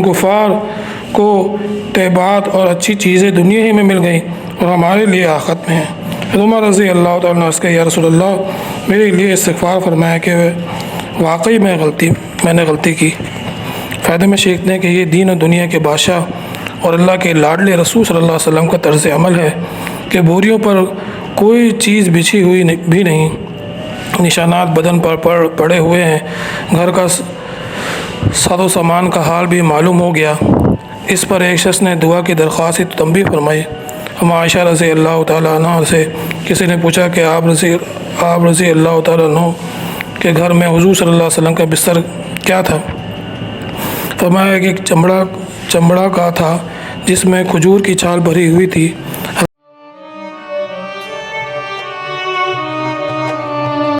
کفار کو طیبات اور اچھی چیزیں دنیا ہی میں مل گئیں اور ہمارے لیے آخرت میں ہیں۔ عمر رضی اللہ تعالیٰ عنہ کہ یا رسول اللہ میرے لیے استغفار فرمایا کہ واقعی میں نے غلطی کی۔ فائدے میں سیکھتے ہیں کہ یہ دین و دنیا کے بادشاہ اور اللہ کے لاڈلے رسول صلی اللہ علیہ وسلم کا طرز عمل ہے کہ بوریوں پر کوئی چیز بچھی ہوئی بھی نہیں، نشانات بدن پر پڑے ہوئے ہیں، گھر کا ساز و سامان کا حال بھی معلوم ہو گیا۔ اس پر ایک شخص نے دعا کی درخواست کی تنبیہ فرمائی۔ ہم عائشہ رضی اللہ تعالیٰ عنہ سے کسی نے پوچھا کہ آپ رضی اللہ تعالیٰ عنہ کے گھر میں حضور صلی اللہ علیہ وسلم کا بستر کیا تھا؟ فرمایا کہ ایک چمڑا کا تھا جس میں کھجور کی چھال بھری ہوئی تھی۔